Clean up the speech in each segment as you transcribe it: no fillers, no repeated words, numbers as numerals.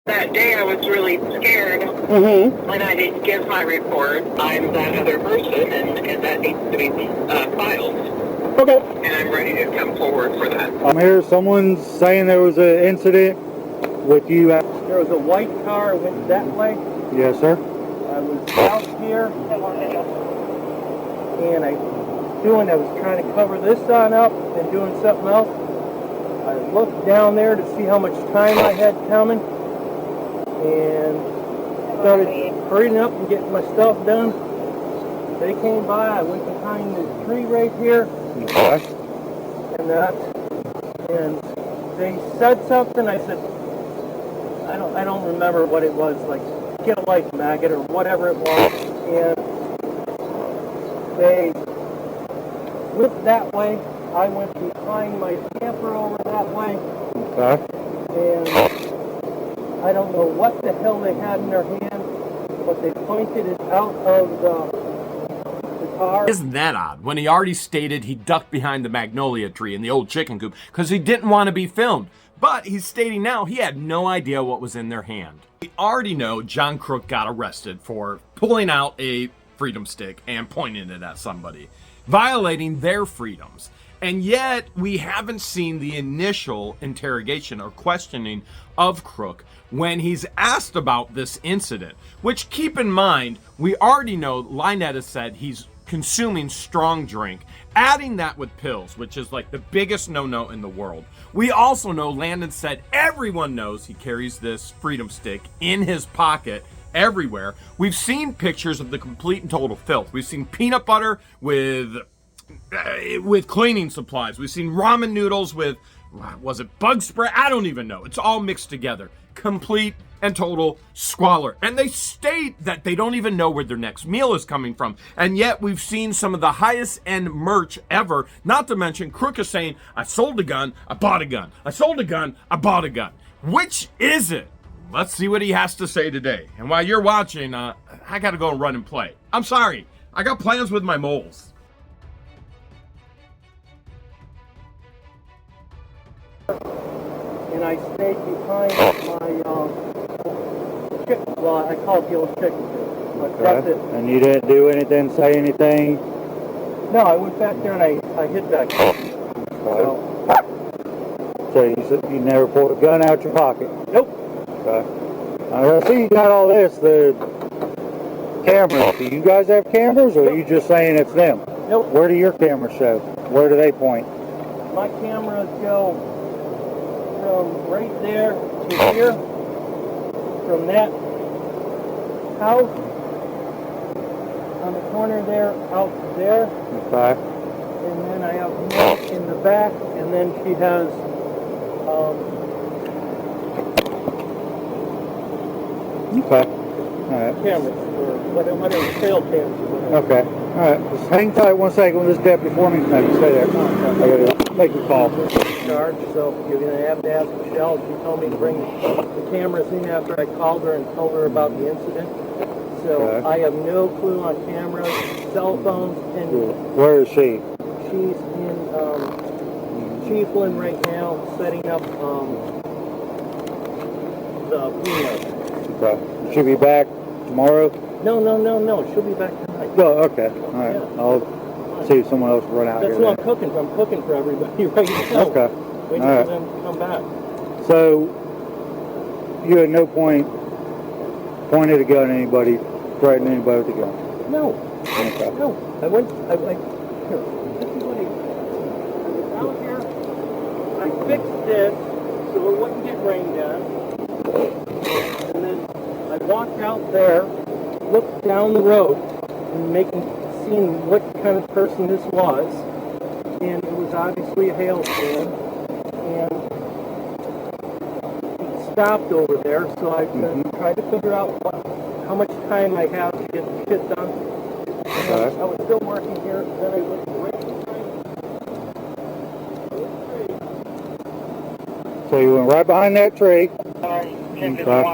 That day I was really scared when I didn't give my report. I'm that other person, and that needs to be filed. Okay. And I'm ready to come forward for that. I'm here. Someone's saying there was an incident with you. There was a white car went that way. Yes, sir. I was out here, and I was trying to cover this on up and doing something else. I looked down there to see how much time I had coming, and started hurrying up and getting my stuff done. They came by. I went behind the tree right here, and they said something. I said, I don't remember what it was, like get a life maggot or whatever it was, and they went that way. I went behind my camper over that way, and I don't know what the hell they had in their hand, but they pointed it out of the car. Isn't that odd? When he already stated he ducked behind the magnolia tree in the old chicken coop because he didn't want to be filmed. But he's stating now he had no idea what was in their hand. We already know John CROOK got arrested for pulling out a freedom stick and pointing it at somebody, violating their freedoms. And yet we haven't seen the initial interrogation or questioning of CROOK when he's asked about this incident, which, keep in mind, we already know LIEnette has said he's consuming strong drink, adding that with pills, which is like the biggest no-no in the world. We also know Landon said everyone knows he carries this freedom stick in his pocket everywhere. We've seen pictures of the complete and total filth. We've seen peanut butter with cleaning supplies. We've seen ramen noodles with, was it bug spray? I don't even know. It's all mixed together. Complete and total squalor. And they state that they don't even know where their next meal is coming from. And yet we've seen some of the highest end merch ever. Not to mention CROOK is saying, I sold a gun, I bought a gun. I sold a gun, I bought a gun. Which is it? Let's see what he has to say today. And while you're watching, I gotta go and run and play. I'm sorry. I got plans with my moles. And I stayed behind my chicken. Well, I call it the old chicken coop, but that's it. And you didn't do anything, say anything? No, I went back there and I hit that. So you said you never pulled a gun out your pocket? Nope. Okay. I see you got all this, the cameras. Do you guys have cameras, or are you just saying it's them? Nope. Where do your cameras show? Where do they point? My cameras go from right there to here, from that house on the corner there, out there. Okay. And then I have milk in the back, and then she has Okay. All right. cameras, or whatever, trail cameras. Or whatever. Okay. All right. Just hang tight 1 second with this deputy for me. No, stay there. I gotta make a call. Charge, so you're going to have to ask Michelle. She told me to bring the cameras in after I called her and told her about the incident. So Okay. I have no clue on cameras, cell phones, and Where is she? she's in Chiefland right now, setting up the peanuts. Okay. She'll be back tomorrow? No. She'll be back tonight. Oh, okay. All right. Yeah. I'll see if someone else will run out That's here. what I'm cooking for. I'm cooking for everybody right now. Okay. Waiting All right. for them to come back. So, you at no point pointed a gun at anybody, threatened anybody with a gun? No. Okay. No. I went, here. This is what I was out here. I fixed this so it wouldn't get rained on. And then I walked out there, looked down the road, and seeing what kind of person this was. And it was obviously a hailstorm. And he stopped over there, so I tried to figure out how much time I have to get the shit done. Okay. I was still working here, then I looked right behind. So you went right behind that tree. Okay. So I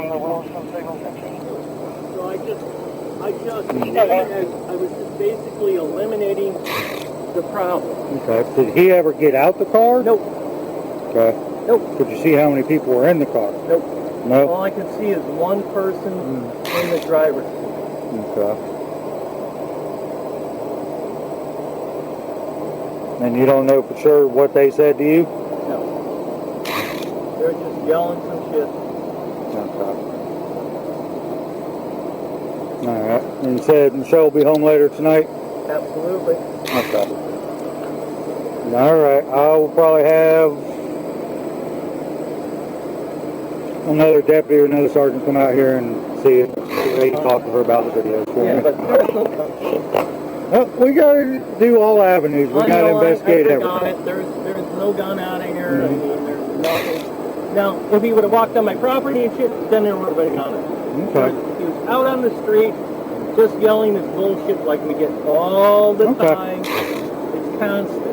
was just basically eliminating the problem. Okay. Did he ever get out the car? Nope. Okay. Nope. Could you see how many people were in the car? Nope. No. All I can see is one person in the driver's seat. Okay. And you don't know for sure what they said to you? No. They're just yelling some shit. Okay. Alright. And you said Michelle will be home later tonight? Absolutely. Okay. Alright. I will probably have another deputy or another sergeant come out here and see if they can talk to her about the videos for Yeah, me. but there's no Well, we gotta do all avenues. We gotta investigate everything. There's no gun out of here. I mean, there's nothing. Now, if he would have walked on my property and shit, then there would have been a gun. Okay. He was out on the street, just yelling this bullshit like we get all the time. It's constant.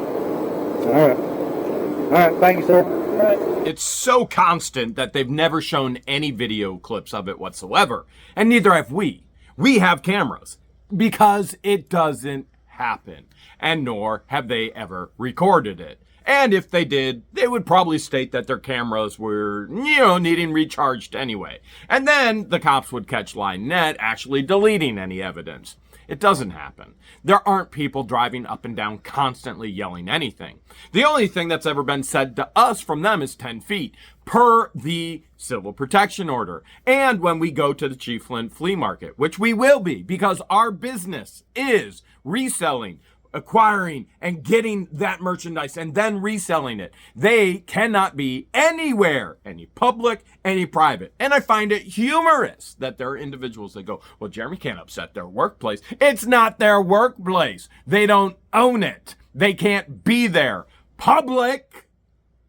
Alright. Alright, thank you, sir. Right. It's so constant that they've never shown any video clips of it whatsoever. And neither have we. We have cameras because it doesn't happen. And nor have they ever recorded it. And if they did, they would probably state that their cameras were, needing recharged anyway. And then the cops would catch LIEnette actually deleting any evidence. It doesn't happen. There aren't people driving up and down constantly yelling anything. The only thing that's ever been said to us from them is 10 feet per the civil protection order. And when we go to the Chief Flint flea market, which we will be because our business is reselling, acquiring, and getting that merchandise and then reselling it. They cannot be anywhere, any public, any private. And I find it humorous that there are individuals that go, well, Jeremy can't upset their workplace. It's not their workplace. They don't own it. They can't be there. Public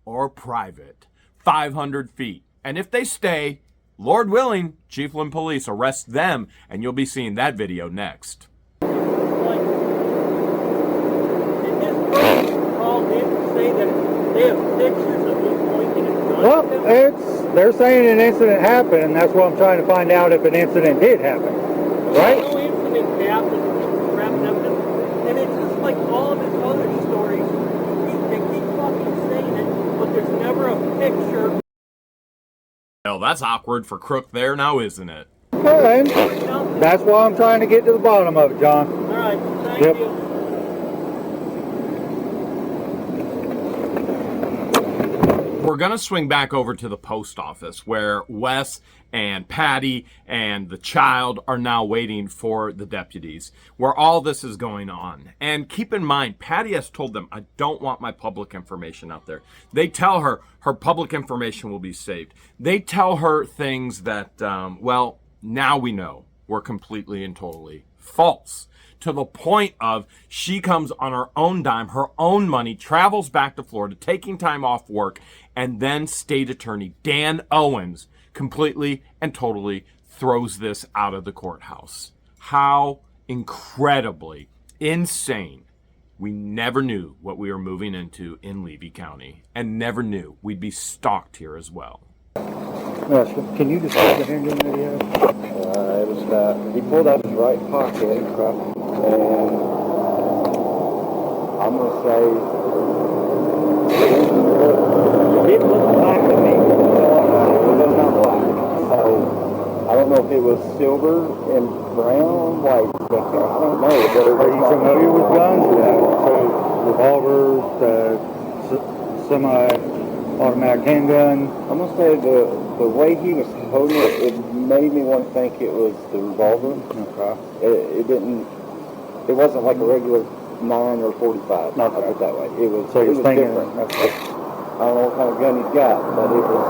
or private. 500 feet. And if they stay, Lord willing, Chief Flint Police arrest them, and you'll be seeing that video next. Well, they're saying an incident happened, and that's what I'm trying to find out if an incident did happen. Right? No incident happened, and it's just like all of his other stories. They keep fucking saying it, but there's never a picture. Well, that's awkward for CROOK there now, isn't it? Okay. That's why I'm trying to get to the bottom of it, John. All right, thank you. We're going to swing back over to the post office where Wes and Patty and the child are now waiting for the deputies, where all this is going on. And keep in mind, Patty has told them, I don't want my public information out there. They tell her her public information will be saved. They tell her things that, well, now we know were completely and totally false. To the point of she comes on her own dime, her own money, travels back to Florida, taking time off work, and then State Attorney Dan Owens completely and totally throws this out of the courthouse. How incredibly insane. We never knew what we were moving into in Levy County, and never knew we'd be stalked here as well. Yes, can you just hold the hand in video? It was he pulled out his right pocket, and I'm going to say it looked black to me. It was not black. So I don't know if it was silver and brown, white. I don't know. But Are you familiar with guns? So revolvers, semi-automatic handgun. I'm going to say the way he was holding it, it made me want to think it was the revolver. Okay. It wasn't like a regular 9 or 45. Not put it that way. It was. So it you're was thinking, different. okay. I don't know what kind of gun he's got, but it was.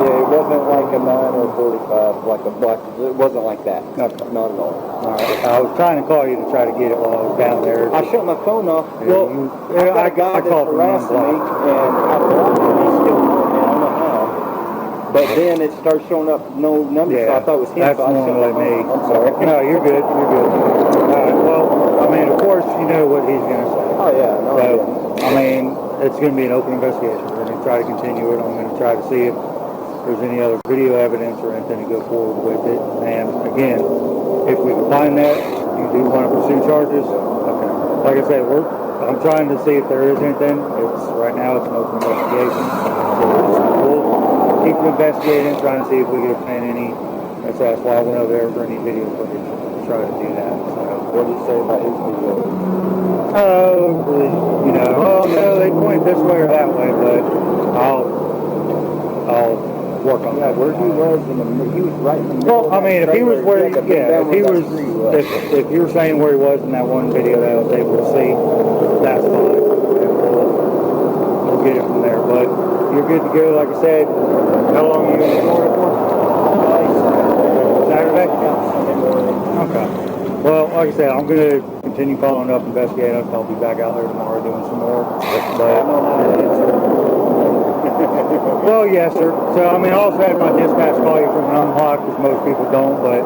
Yeah, it wasn't like a 9 or 45, like a black. It wasn't like that. Okay. Not at all. All right. I was trying to call you to try to get it while I was down there. I shut my phone off. Well, I got a guy that's called harassing me, and I blocked him. He's still on me. I don't know how. But then it starts showing up no numbers, so I thought it was him. That's so I shut my normally me. phone. I'm sorry. No, you're good. You're good. All right. Well, I mean, of course, you know what he's going to say. Oh yeah, no. So, I mean, it's going to be an open investigation. We're going to try to continue it. I'm going to try to see if there's any other video evidence or anything to go forward with it. And again, if we can find that, you do want to pursue charges. Okay. Like I said, we're I'm trying to see if there is anything. Right now it's an open investigation. So we'll keep investigating, trying to see if we can obtain any. That's why I went over there for any video footage to try to do that. So What did you say about his video? you know, oh no, they point this way or that way, but I'll work on Yeah, that. where he was he was right in the middle. Well, I mean, if he was where, if you were saying where he was in that one video that I was able to see, that's fine. And we'll get it from there. But you're good to go, like I said. How long are you going to record it for? Saturday? Okay. Well, like I said, I'm going to continue following up, investigating. I'll be back out there tomorrow doing some more. Well, yes, sir. So, I mean, I also had my dispatch call you from an unlock, because most people don't, but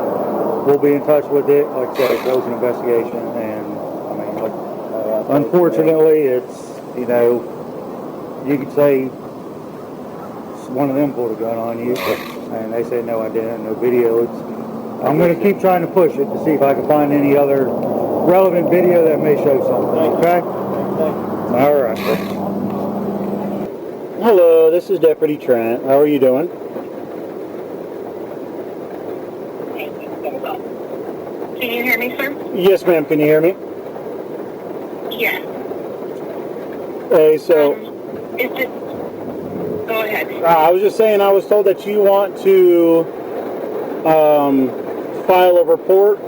we'll be in touch with it. Like I said, it's an open investigation, and, I mean, like, unfortunately, it's, you know, you could say one of them pulled a gun on you, and they said, no, I didn't, no video. I'm going to keep trying to push it to see if I can find any other relevant video that may show something, okay? All right. Hello, this is Deputy Trent. How are you doing? Can you hear me, sir? Yes, ma'am. Can you hear me? Yes. Hey, so... Is it... Go ahead. I was just saying, I was told that you want to file a report.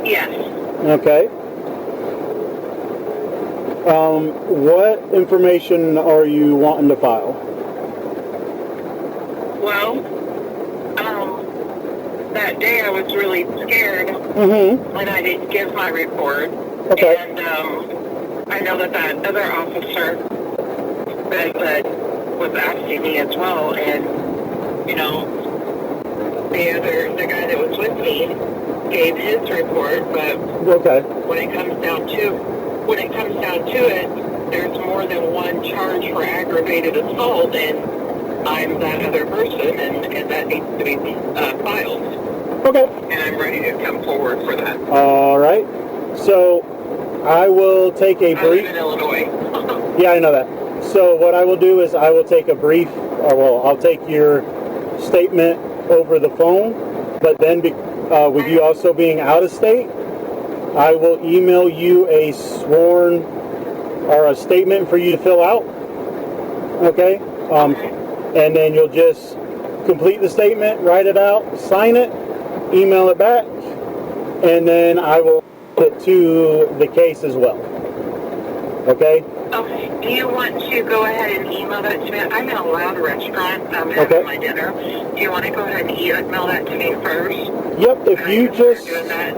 Yes. Okay. What information are you wanting to file? Well, that day I was really scared Mm-hmm. when I didn't give my report. Okay. And I know that other officer that was asking me as well, and you know, the guy that was with me gave his report, but Okay. when it comes down to it, there's more than one charge for aggravated assault, and I'm that other person, and that needs to be filed. Okay. And I'm ready to come forward for that. All right. So I will take a I live brief... in Illinois. Yeah, I know that. So what I will do is I will take a brief, I'll take your statement over the phone, but then with you also being out of state, I will email you a sworn or a statement for you to fill out. Okay? And then you'll just complete the statement, write it out, sign it, email it back, and then I will put it to the case as well. Okay? Okay. Do you want to go ahead and email that to me? I'm in a loud restaurant. I'm Okay. having my dinner. Do you want to go ahead and email that to me first? Yep, if And I you can start just... doing that?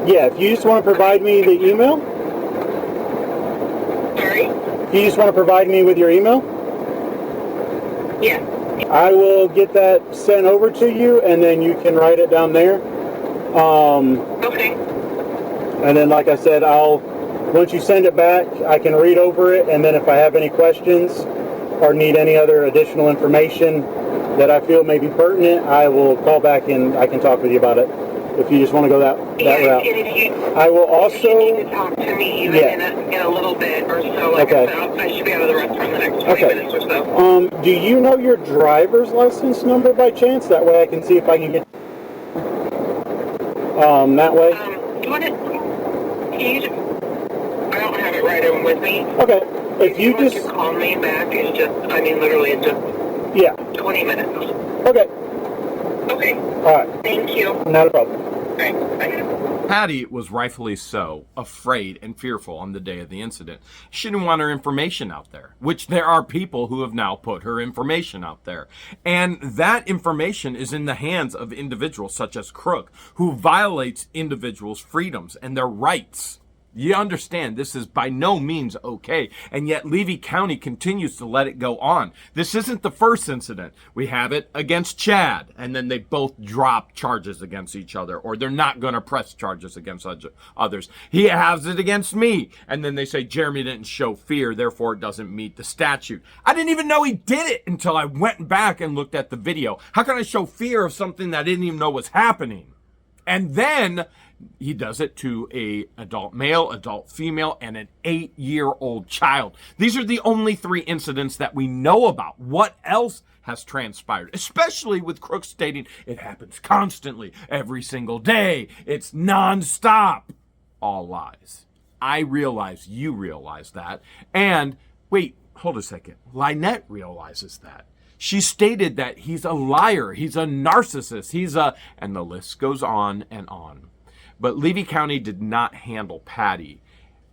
Yeah, if you just want to provide me the email. Sorry? If you just want to provide me with your email, Yeah. I will get that sent over to you, and then you can write it down there. Okay. And then, like I said, once you send it back, I can read over it, and then if I have any questions or need any other additional information that I feel may be pertinent, I will call back and I can talk with you about it. If you just want to go that route. And if you, I will if you need also... to talk to me even Yeah. in a little bit or so, like Okay. I said, I should be out of the restaurant in the next 20 Okay. minutes or so. Do you know your driver's license number by chance? That way I can see if I can get... that way? Do you want to... I don't have it right in with me. Okay. If you want just... to call me back, it's just, I mean, literally in just Yeah. 20 minutes. Okay. Okay. All right. Thank you. Not a problem. All right. Bye. Patty was rightfully so afraid and fearful on the day of the incident. She didn't want her information out there, which there are people who have now put her information out there. And that information is in the hands of individuals such as CROOK, who violates individuals' freedoms and their rights. You understand, this is by no means okay, and yet Levy County continues to let it go on. This isn't the first incident. We have it against Chad, and then they both drop charges against each other, or they're not going to press charges against others. He has it against me, and then they say Jeremy didn't show fear, therefore it doesn't meet the statute. I didn't even know he did it until I went back and looked at the video. How can I show fear of something that I didn't even know was happening? And then He does it to a adult male, adult female, and an 8-year-old child. These are the only 3 incidents that we know about. What else has transpired? Especially with CROOK stating it happens constantly, every single day. It's nonstop. All lies. I realize you realize that. And wait, hold a second. LIEnette realizes that. She stated that he's a liar, he's a narcissist, and the list goes on and on. But Levy County did not handle Patty,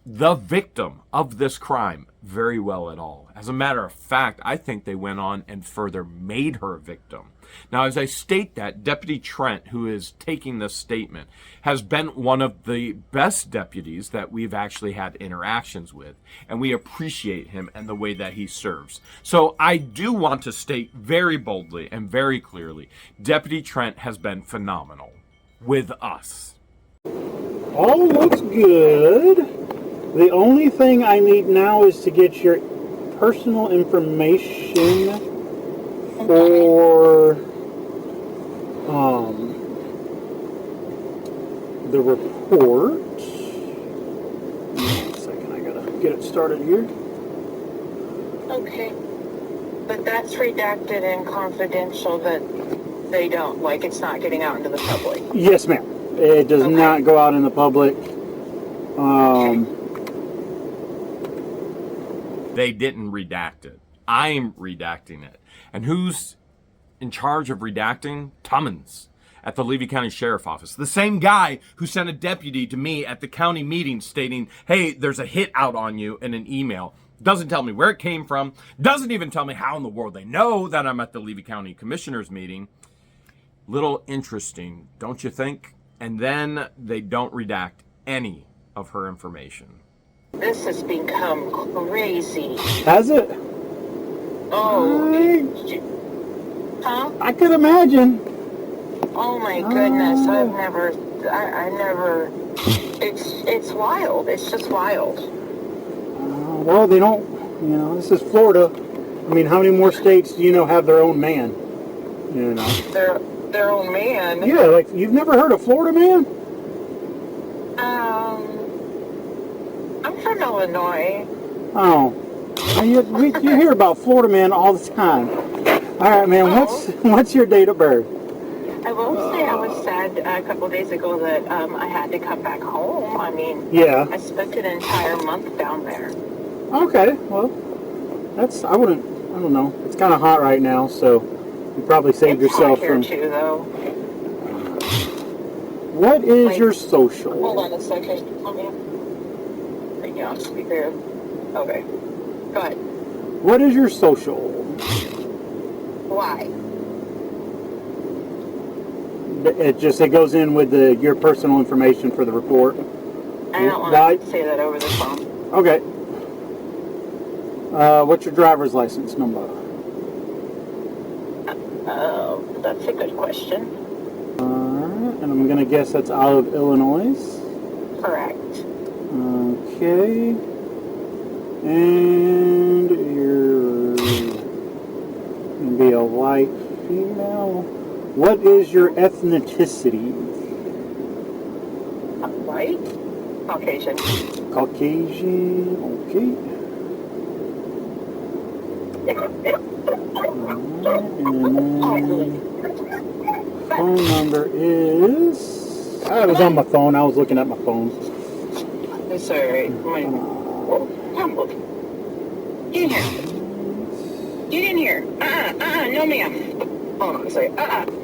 the victim of this crime, very well at all. As a matter of fact, I think they went on and further made her a victim. Now, as I state that, Deputy Trent, who is taking this statement, has been one of the best deputies that we've actually had interactions with, and we appreciate him and the way that he serves. So I do want to state very boldly and very clearly, Deputy Trent has been phenomenal with us. All looks good. The only thing I need now is to get your personal information for the report. One second, I gotta get it started here. Okay. But that's redacted and confidential that they don't, like it's not getting out into the public. Yes, ma'am. It does not go out in the public. They didn't redact it. I'm redacting it. And who's in charge of redacting? Tummins at the Levy County Sheriff Office. The same guy who sent a deputy to me at the county meeting stating, hey, there's a hit out on you in an email. Doesn't tell me where it came from. Doesn't even tell me how in the world they know that I'm at the Levy County Commissioners meeting. Little interesting, don't you think? And then they don't redact any of her information. This has become crazy. Has it? Huh? I could imagine. Oh my goodness, I never, it's wild. It's just wild. Well, they don't, this is Florida. I mean, how many more states do you know have their own man? Their own man? Yeah, like, you've never heard of Florida man? I'm from Illinois. Oh. You hear about Florida man all the time. All right, man, what's your date of birth? I will say I was sad a couple of days ago that I had to come back home. I mean, yeah. I spent an entire month down there. Okay, well, I don't know. It's kind of hot right now, so you probably saved yourself here from... too, though. What is your social? Hold on a second. Bring you on speaker. Okay. Go ahead. What is your social? Why? It goes in with your personal information for the report. I don't want to say that over the phone. Okay. What's your driver's license number? That's a good question. Alright, and I'm going to guess that's out of Illinois. Correct. Okay. And you're going to be a white female. What is your ethnicity? White? Caucasian. Caucasian, okay. And phone number is... I was on my phone. I was looking at my phone. It's alright. Get in here. Get in here. No ma'am. Hold on a second.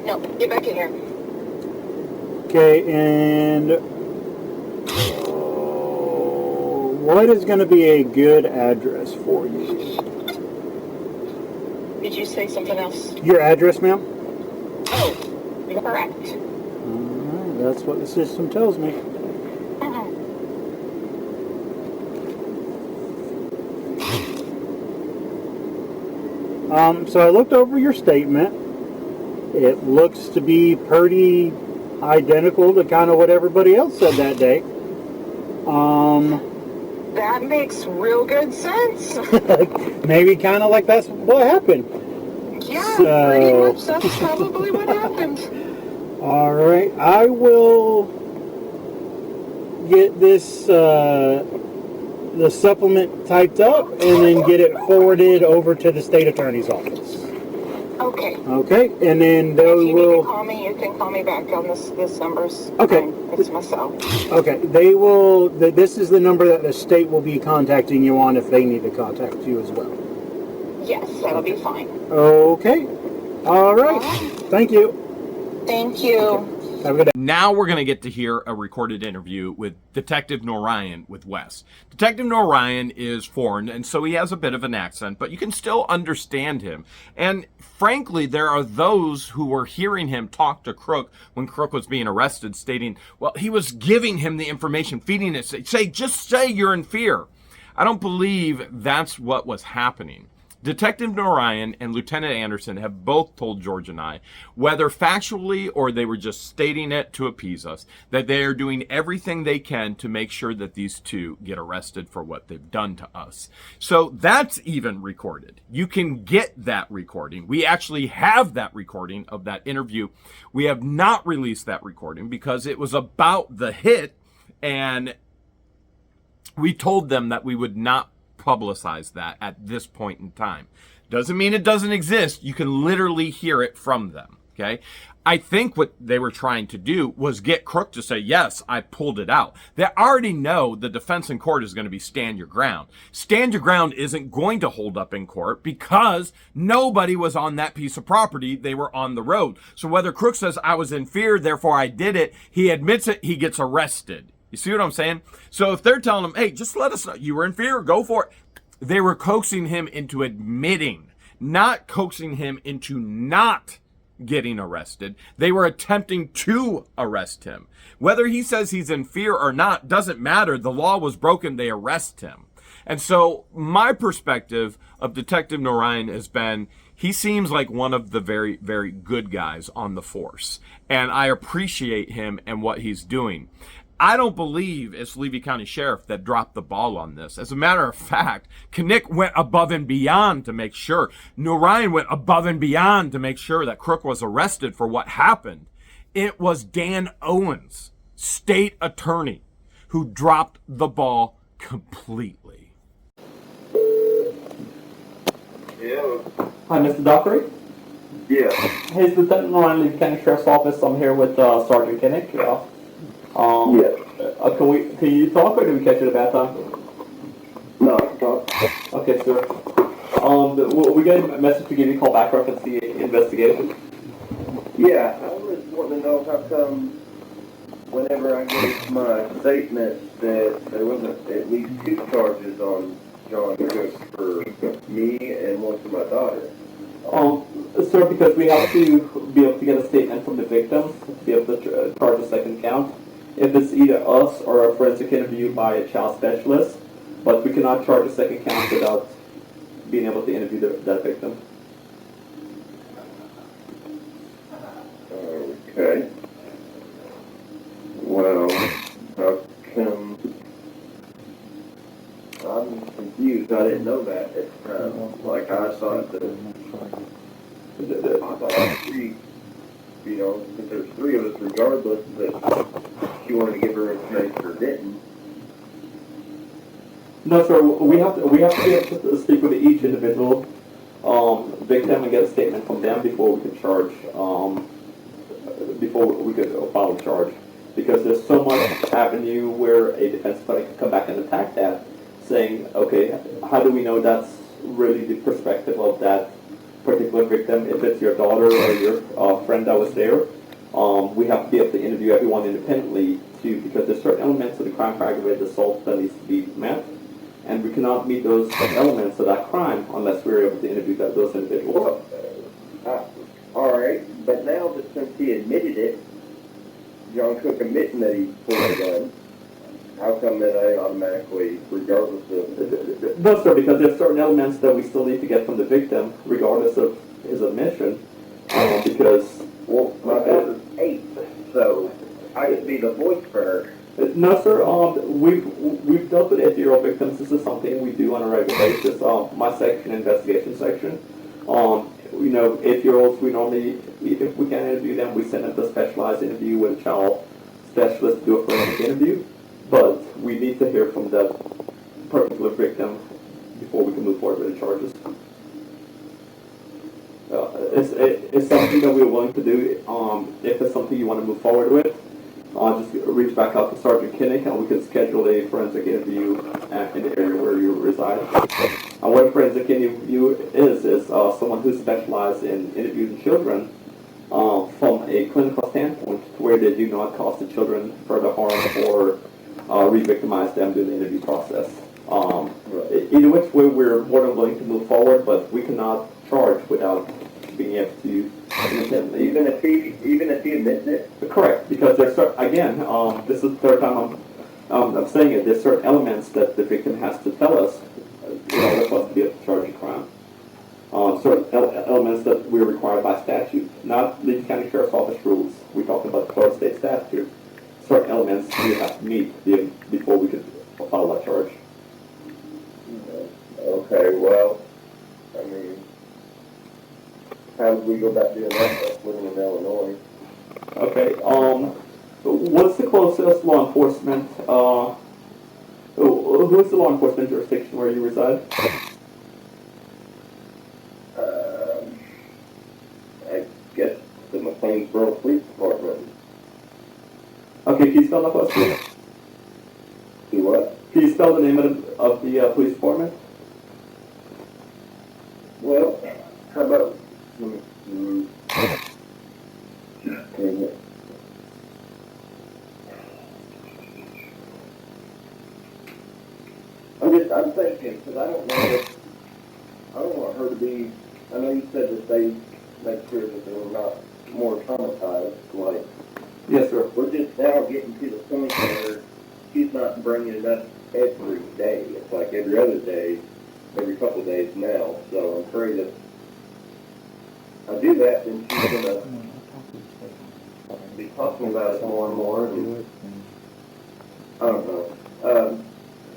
No. Get back in here. Okay, and... what is going to be a good address for you? Did you say something else? Your address, ma'am? Oh, you're correct. Alright, that's what the system tells me. So I looked over your statement. It looks to be pretty identical to kind of what everybody else said that day. That makes real good sense. Maybe kind of like that's what happened. Yeah, pretty much. That's probably what happened. All right, I will get this the supplement typed up and then get it forwarded over to the state attorney's office. Okay. Okay, and then If they you need will. to call me, you can call me back on this number's Okay. fine. It's my cell. Okay, they will. This is the number that the state will be contacting you on if they need to contact you as well. Yes, that'll be fine. Okay. All right. Thank you. Thank you. Have a good day. Now we're going to get to hear a recorded interview with Detective Norian with Wes. Detective Norian is foreign, and so he has a bit of an accent, but you can still understand him. And frankly, there are those who were hearing him talk to CROOK when CROOK was being arrested, stating, well, he was giving him the information, feeding it, just say you're in fear. I don't believe that's what was happening. Detective Norian and Lieutenant Anderson have both told George and I, whether factually or they were just stating it to appease us, that they are doing everything they can to make sure that these two get arrested for what they've done to us. So that's even recorded. You can get that recording. We actually have that recording of that interview. We have not released that recording because it was about the hit, and we told them that we would not publicize that at this point in time. Doesn't mean it doesn't exist. You can literally hear it from them. Okay. I think what they were trying to do was get CROOK to say, yes, I pulled it out. They already know the defense in court is going to be stand your ground. Stand your ground isn't going to hold up in court because nobody was on that piece of property. They were on the road. So whether CROOK says I was in fear, therefore I did it, he admits it, he gets arrested. You see what I'm saying? So if they're telling him, hey, just let us know you were in fear, go for it. They were coaxing him into admitting, not coaxing him into not getting arrested. They were attempting to arrest him. Whether he says he's in fear or not doesn't matter. The law was broken. They arrest him. And so my perspective of Detective Norian has been, he seems like one of the very, very good guys on the force. And I appreciate him and what he's doing. I don't believe it's Levy County Sheriff that dropped the ball on this. As a matter of fact, Knick went above and beyond to make sure. Norian went above and beyond to make sure that CROOK was arrested for what happened. It was Dan Owens, state attorney, who dropped the ball completely. Yeah. Hi, Mr. Dockery. Yeah. Hey, it's Lieutenant Norian, Levy County Sheriff's Office. I'm here with Sergeant Kinnick. Can you talk, or do we catch you at a bad time? No, talk. Okay, sir. We got a message to give you a call back reference to the investigation. Yeah, I was wanting to know how come whenever I gave my statement that there wasn't at least 2 charges on John Cook for me and one for my daughter. Sir, because we have to be able to get a statement from the victim to be able to charge a second count. If it's either us or a forensic interview by a child specialist, but we cannot charge a second count without being able to interview that victim. Okay. Well, how come? I'm confused. I didn't know that at the time. Like, I thought that I thought all 3, you know, because there's 3 of us regardless, that she wanted to give her information or didn't. No, sir. We have to be able to speak with each individual victim and get a statement from them before we can charge. Before we could file a charge, because there's so much avenue where a defense attorney can come back and attack that, saying, okay, how do we know that's really the perspective of that particular victim? If it's your daughter or your friend that was there, we have to be able to interview everyone independently too, because there's certain elements of the crime for aggravated assault that needs to be met, and we cannot meet those elements of that crime unless we're able to interview those individuals. All right, but now that since he admitted it, John Cook admitting that he pulled a gun, how come that I automatically, regardless of... No, sir, because there's certain elements that we still need to get from the victim, regardless of his admission, because... Well, my daughter's 8, so I could be the voice for her. No, sir. We've dealt with 8-year-old victims. This is something we do on a regular basis. My section, investigation section. 8-year-olds, we normally, if we can't interview them, we send them to a specialized interview with a child specialist to do a forensic interview. but we need to hear from that particular victim before we can move forward with the charges. It's something that we're willing to do. If it's something you want to move forward with, just reach back out to Sergeant Kinnick and we can schedule a forensic interview in the area where you reside. And what a forensic interview is someone who specializes in interviewing children from a clinical standpoint, where they do not cause the children further harm or re-victimize them during the interview process. Either which way, we're more than willing to move forward, but we cannot charge without being able to independently. Even if he admits it? Correct, because there's again, this is the third time I'm saying it. There's certain elements that the victim has to tell us in order for us to be able to charge a crime. Certain elements that we're required by statute, not Lee County Sheriff's Office rules. We're talking about the Florida State statute. Certain elements we have to meet before we could file that charge. Okay, well, I mean, how would we go about doing that living in Illinois? Okay, what's the closest law enforcement, who's the law enforcement jurisdiction where you reside? I guess the McLeansboro Police Department. Okay, can you spell that for us, please? Do what? Can you spell the name of the police department? Well, how about, I'm thinking, because I don't want her to be, I know you said that they make sure that they're not more traumatized, like, Yes, sir. we're just now getting to the point where she's not bringing it up every day. It's like every other day, every couple of days now. So I'm afraid if I do that, then she's going to be talking about it more and more. And I don't know.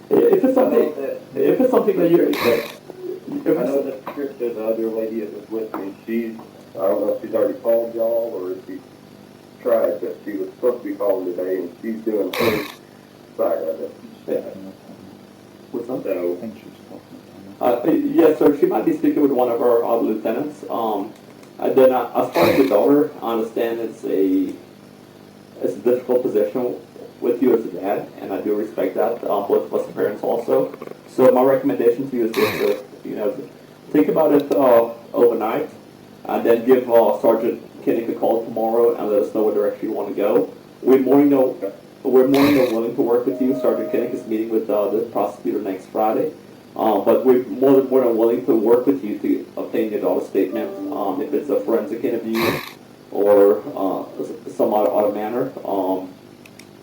If it's something that you're, I know that Trish, the other lady that was with me, I don't know if she's already called y'all or if she tried, but she was supposed to be calling today, and she's doing her side of it. Yeah. What's that? So, Yes, sir. She might be speaking with one of our other lieutenants. Then, as far as the daughter, I understand it's a difficult position with you as a dad, and I do respect that. Both of us are parents also. So my recommendation to you is just to, think about it overnight, and then give Sergeant Kinnick a call tomorrow and let us know what direction you want to go. We're more than willing to work with you. Sergeant Kinnick is meeting with the prosecutor next Friday. But we're more than willing to work with you to obtain your daughter's statement, if it's a forensic interview or some other manner.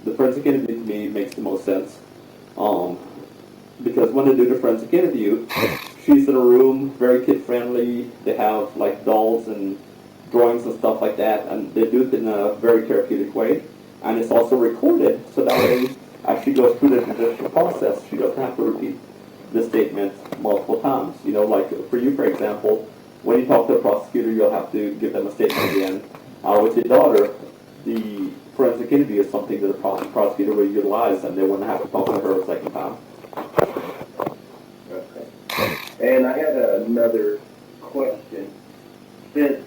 The forensic interview to me makes the most sense. Because when they do the forensic interview, she's in a room, very kid-friendly. They have like dolls and drawings and stuff like that, and they do it in a very therapeutic way. And it's also recorded, so that way, as she goes through the judicial process, she doesn't have to repeat the statement multiple times. Like for you, for example, when you talk to the prosecutor, you'll have to give them a statement again. With your daughter, the forensic interview is something that the prosecutor will utilize, and they wouldn't have to talk to her a second time. okay. And I had another question. Since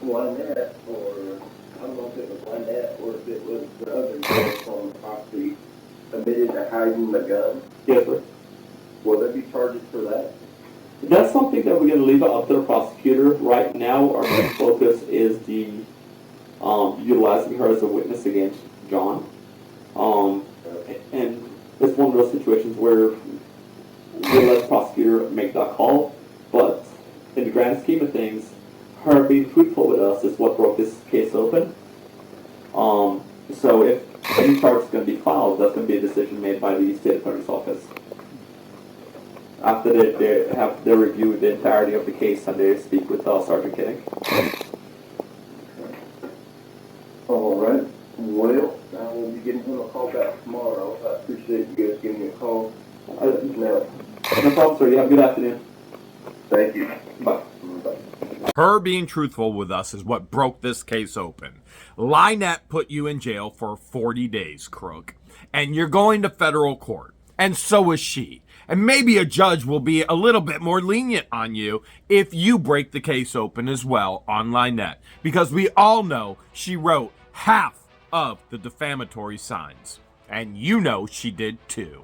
LIEnette, or I don't know if it was LIEnette or if it was the other girl on the property, admitted to hiding the gun, Yes, sir. will there be charges for that? That's something that we're going to leave up to the prosecutor. Right now, our main focus is the utilizing her as a witness against John. And it's one of those situations where we'll let the prosecutor make that call. But in the grand scheme of things, her being truthful with us is what broke this case open. So if any charge is going to be filed, that's going to be a decision made by the state attorney's office. After they review the entirety of the case and they speak with Sergeant Kinnick. All right. Well, I will be giving him a call back tomorrow. I appreciate you guys giving me a call. No problem, sir. You have a good afternoon. Thank you. Bye. Bye. Her being truthful with us is what broke this case open. LIEnette put you in jail for 40 days, CROOK. and you're going to federal court, and so is she. And maybe a judge will be a little bit more lenient on you if you break the case open as well on LIEnette, because we all know she wrote half of the defamatory signs, and you know she did too.